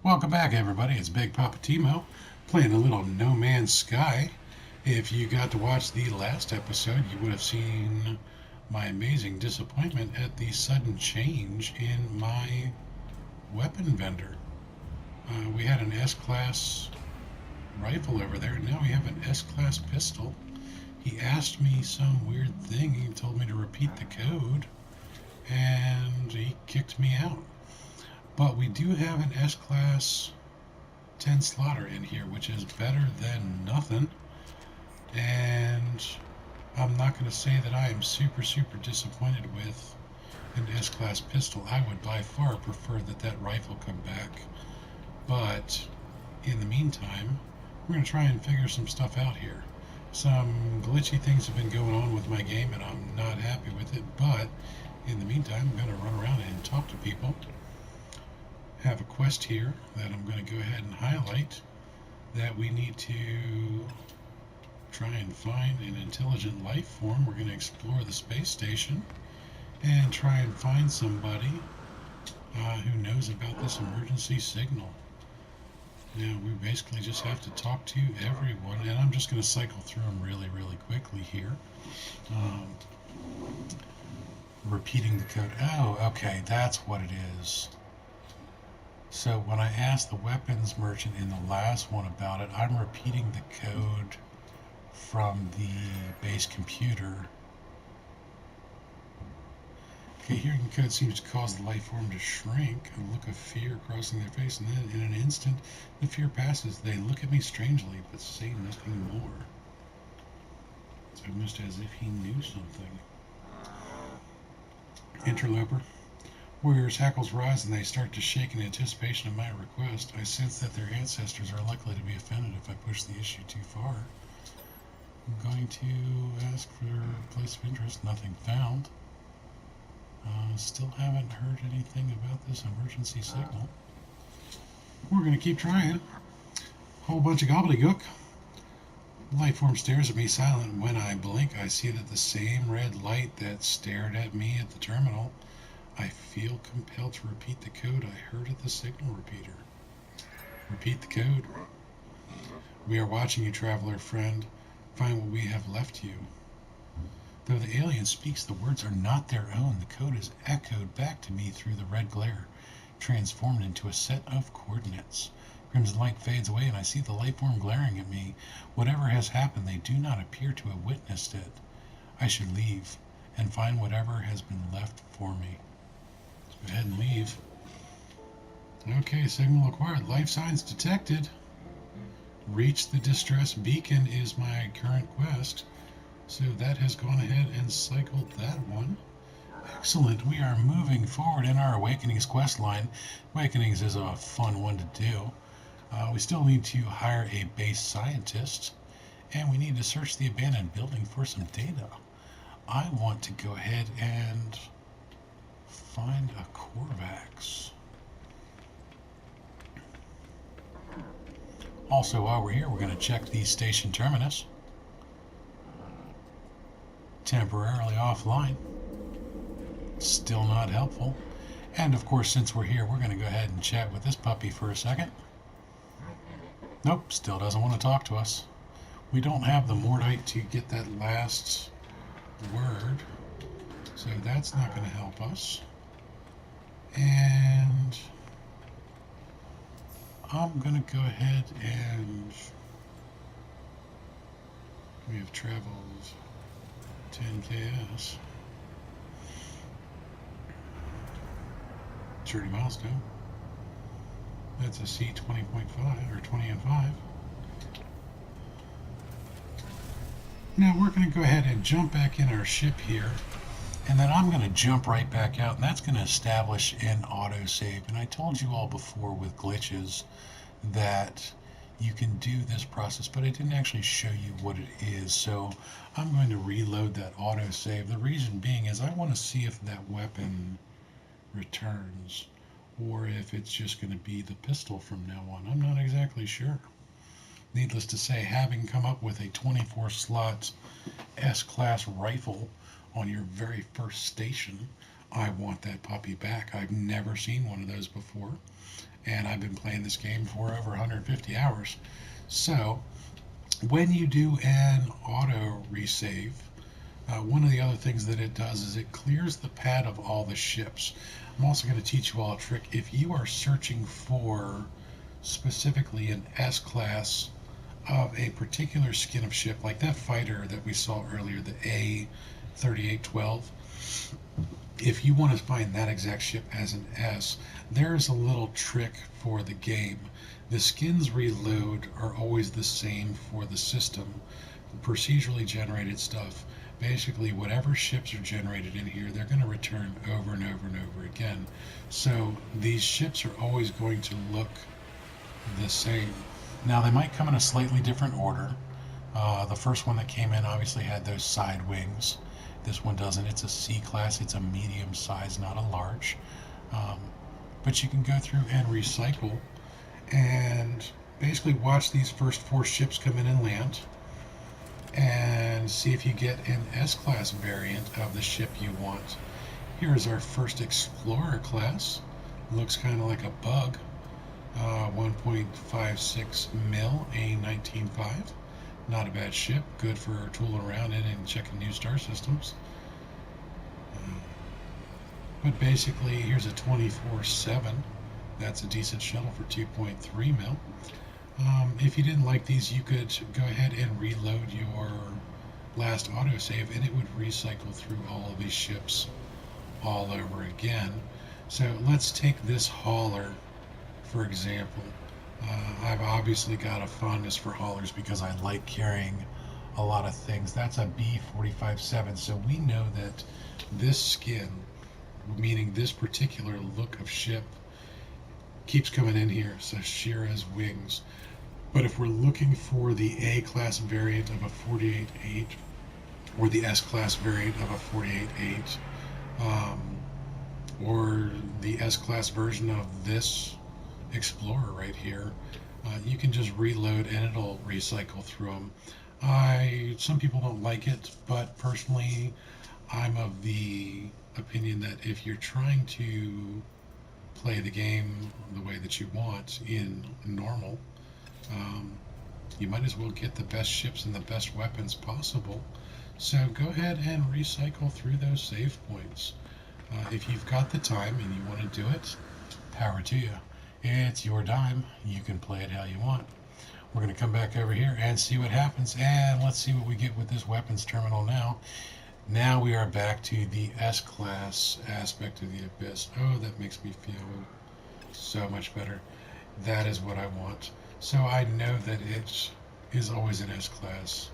Welcome back, everybody. It's Big Poppa T-Mo playing a little No Man's Sky. If you got to watch the last episode, you would have seen my amazing disappointment at the sudden change in my weapon vendor. We had an S-Class rifle over there, and now we have an S-Class pistol. He asked me some weird thing. He told me to repeat the code, and he kicked me out. But we do have an S-Class 10 slaughter in here, which is better than nothing. And I'm not going to say that I am super disappointed with an S-Class pistol. I would by far prefer that rifle come back. But in the meantime, we're going to try and figure some stuff out here. Some glitchy things have been going on with my game, and I'm not happy with it. But in the meantime, I'm going to run around and talk to people. Have a quest here that I'm going to go ahead and highlight, that we need to try and find an intelligent life form. We're going to explore the space station and try and find somebody who knows about this emergency signal. Now we basically just have to talk to everyone, and I'm just going to cycle through them really quickly here. Repeating the code. Oh, okay, that's what it is. So when I asked the weapons merchant in the last one about it, I'm repeating the code from the base computer. Okay, hearing the code seems to cause the life form to shrink, a look of fear crossing their face, and then in an instant the fear passes. They look at me strangely, but say nothing more. It's almost as if he knew something. Interloper. Warriors' hackles rise and they start to shake in anticipation of my request. I sense that their ancestors are likely to be offended if I push the issue too far. I'm going to ask for a place of interest. Nothing found. Still haven't heard anything about this emergency signal. We're going to keep trying. Whole bunch of gobbledygook. The life form stares at me silent. When I blink, I see that the same red light that stared at me at the terminal. I feel compelled to repeat the code I heard at the signal repeater. Repeat the code. We are watching you, traveler friend. Find what we have left you. Though the alien speaks, the words are not their own. The code is echoed back to me through the red glare, transformed into a set of coordinates. Crimson light fades away and I see the life form glaring at me. Whatever has happened, they do not appear to have witnessed it. I should leave and find whatever has been left for me. Go ahead and leave. Okay, signal acquired. Life signs detected. Reach the distress beacon is my current quest. So that has gone ahead and cycled that one. Excellent. We are moving forward in our Awakenings quest line. Awakenings is a fun one to do. We still need to hire a base scientist, and we need to search the abandoned building for some data. I want to go ahead and find a Corvax. Also, while we're here, we're going to check the station terminus. Temporarily offline. Still not helpful. And of course, since we're here, we're going to go ahead and chat with this puppy for a second. Nope, still doesn't want to talk to us. We don't have the Mordite to get that last word, so that's not going to help us. And I'm going to go ahead and we have traveled 10 KS. 30 milestone. That's a C20.5 or 20 and 5. Now we're going to go ahead and jump back in our ship here, and then I'm going to jump right back out, and that's going to establish an autosave. And I told you all before with glitches that you can do this process, but I didn't actually show you what it is. So I'm going to reload that autosave. The reason being is I want to see if that weapon returns, or if it's just going to be the pistol from now on. I'm not exactly sure. Needless to say, having come up with a 24-slot S-Class rifle on your very first station, I want that puppy back. I've never seen one of those before, and I've been playing this game for over 150 hours. So when you do an auto resave, one of the other things that it does is it clears the pad of all the ships. I'm also going to teach you all a trick. If you are searching for specifically an S-Class of a particular skin of ship, like that fighter that we saw earlier, the A3812, if you want to find that exact ship as an S, there's a little trick for the game. The skins reload are always the same for the system. Procedurally generated stuff, basically whatever ships are generated in here, they're going to return over and over and over again. So these ships are always going to look the same. Now they might come in a slightly different order. The first one that came in obviously had those side wings. This one doesn't. It's a C-Class. It's a medium size, not a large. But you can go through and recycle and basically watch these first 4 ships come in and land and see if you get an S-Class variant of the ship you want. Here is our first Explorer class. Looks kind of like a bug. 1.56 mil, A19.5. Not a bad ship. Good for tooling around in and checking new star systems. But basically, here's a 24/7. That's a decent shuttle for 2.3 mil. If you didn't like these, you could go ahead and reload your last autosave and it would recycle through all of these ships all over again. So let's take this hauler, for example. I've obviously got a fondness for haulers because I like carrying a lot of things. That's a B45-7, so we know that this skin, meaning this particular look of ship, keeps coming in here, so Shira's wings. But if we're looking for the A-Class variant of a 48.8 or the S-Class variant of a 48.8, or the S-Class version of this Explorer right here, you can just reload and it'll recycle through them. Some people don't like it, but personally I'm of the opinion that if you're trying to play the game the way that you want in normal, you might as well get the best ships and the best weapons possible. So go ahead and recycle through those save points. If you've got the time and you want to do it, power to you. It's your dime. You can play it how you want. We're going to come back over here and see what happens, and let's see what we get with this weapons terminal now. Now we are back to the S-Class aspect of the Abyss. Oh, that makes me feel so much better. That is what I want. So I know that it is always an S-Class,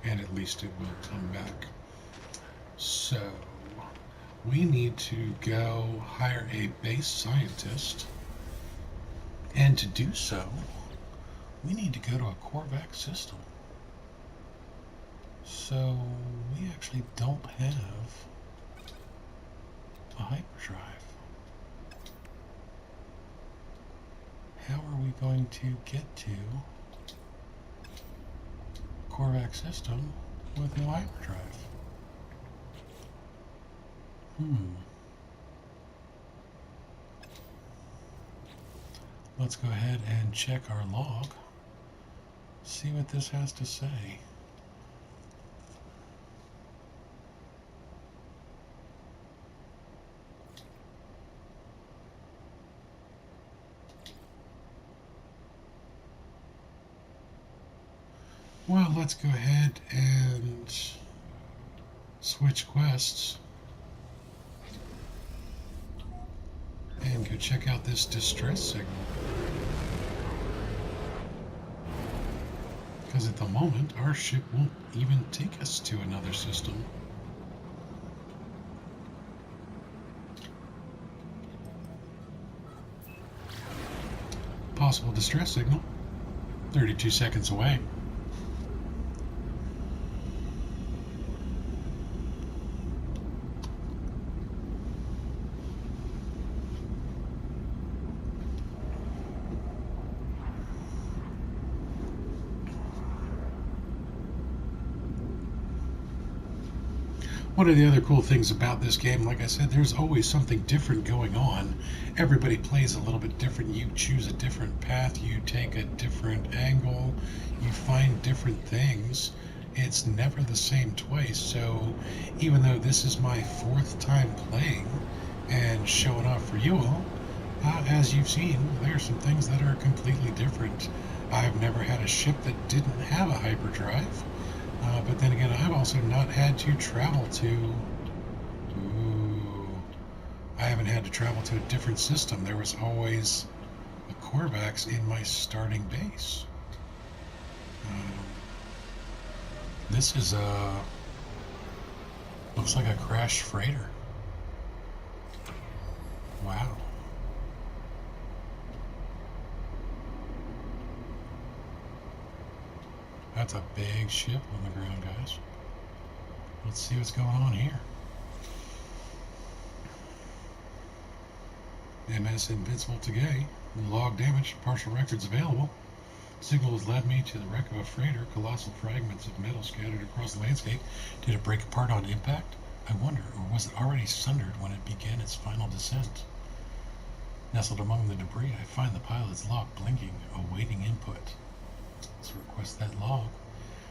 and at least it will come back. So we need to go hire a base scientist, and to do so, we need to go to a Korvax system. So we actually don't have a hyperdrive. How are we going to get to Korvax system with no hyperdrive? Let's go ahead and check our log, see what this has to say. Well, let's go ahead and switch quests and go check out this distress signal. Because at the moment, our ship won't even take us to another system. Possible distress signal, 32 seconds away. One of the other cool things about this game, like I said, there's always something different going on. Everybody plays a little bit different. You choose a different path, you take a different angle, you find different things. It's never the same twice. So even though this is my 4th time playing and showing off for you all, as you've seen, there are some things that are completely different. I've never had a ship that didn't have a hyperdrive. But then again, I've also not had to travel to... I haven't had to travel to a different system. There was always a Corvax in my starting base. This is looks like a crashed freighter. Wow. That's a big ship on the ground, guys. Let's see what's going on here. MS Invincible Today. Log damage. Partial records available. Signal has led me to the wreck of a freighter. Colossal fragments of metal scattered across the landscape. Did it break apart on impact? I wonder, or was it already sundered when it began its final descent? Nestled among the debris, I find the pilot's log blinking, awaiting input. Let's request that log.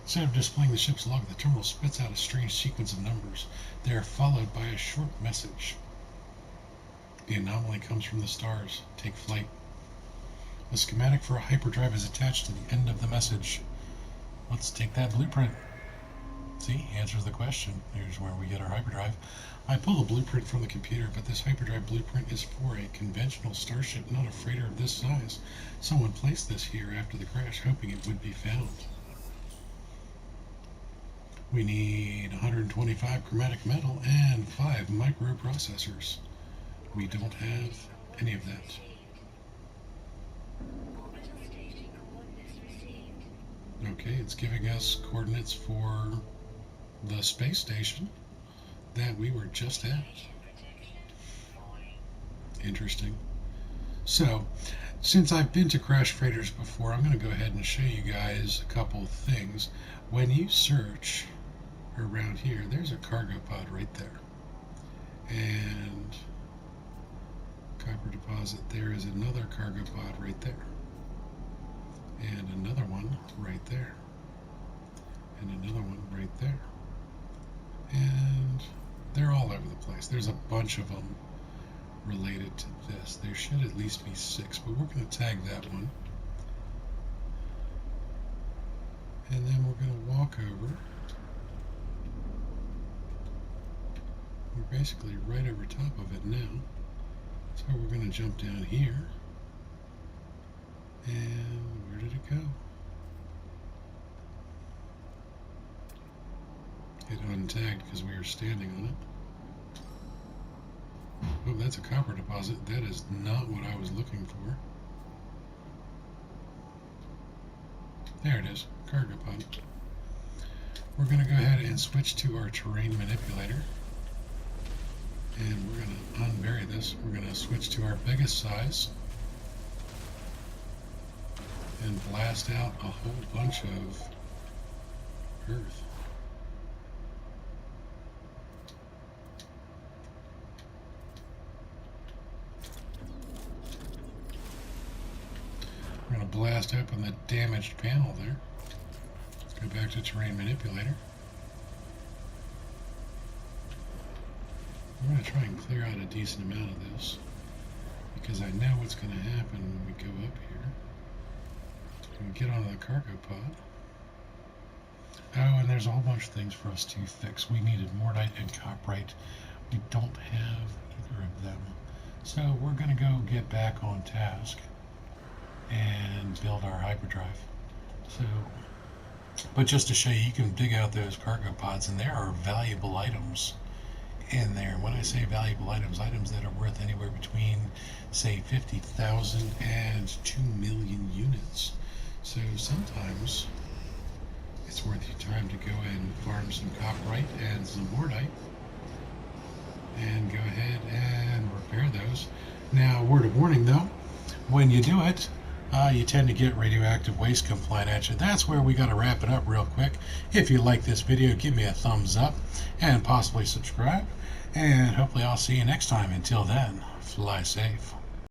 Instead of displaying the ship's log, the terminal spits out a strange sequence of numbers. They are followed by a short message. The anomaly comes from the stars. Take flight. A schematic for a hyperdrive is attached to the end of the message. Let's take that blueprint. See, answers the question. Here's where we get our hyperdrive. I pull the blueprint from the computer, but this hyperdrive blueprint is for a conventional starship, not a freighter of this size. Someone placed this here after the crash, hoping it would be found. We need 125 chromatic metal and 5 microprocessors. We don't have any of that. Okay, it's giving us coordinates for the space station that we were just at. Interesting. So, since I've been to crash freighters before, I'm going to go ahead and show you guys a couple things. When you search around here, there's a cargo pod right there. And copper deposit, there is another cargo pod right there. And another one right there. And another one right there. And they're all over the place. There's a bunch of them related to this. There should at least be 6, but we're going to tag that one. And then we're going to walk over. We're basically right over top of it now. So we're going to jump down here. And where did it go? It untagged because we were standing on it. Oh, that's a copper deposit. That is not what I was looking for. There it is, cargo pod. We're going to go ahead and switch to our terrain manipulator. And we're going to unbury this. We're going to switch to our biggest size. And blast out a whole bunch of earth. We're going to blast open the damaged panel there. Let's go back to terrain manipulator. I'm going to try and clear out a decent amount of this because I know what's going to happen when we go up here. We get onto the cargo pod. Oh, and there's a whole bunch of things for us to fix. We needed mortite and coprite. We don't have either of them. So we're going to go get back on task and build our hyperdrive. So, but just to show you, you can dig out those cargo pods and there are valuable items in there. When I say valuable items, items that are worth anywhere between, say, 50,000 and 2 million units. So sometimes it's worth your time to go and farm some copperite and some mortite and go ahead and repair those. Now, word of warning though, when you do it, you tend to get radioactive waste come flying at you. That's where we got to wrap it up real quick. If you like this video, give me a thumbs up and possibly subscribe. And hopefully I'll see you next time. Until then, fly safe.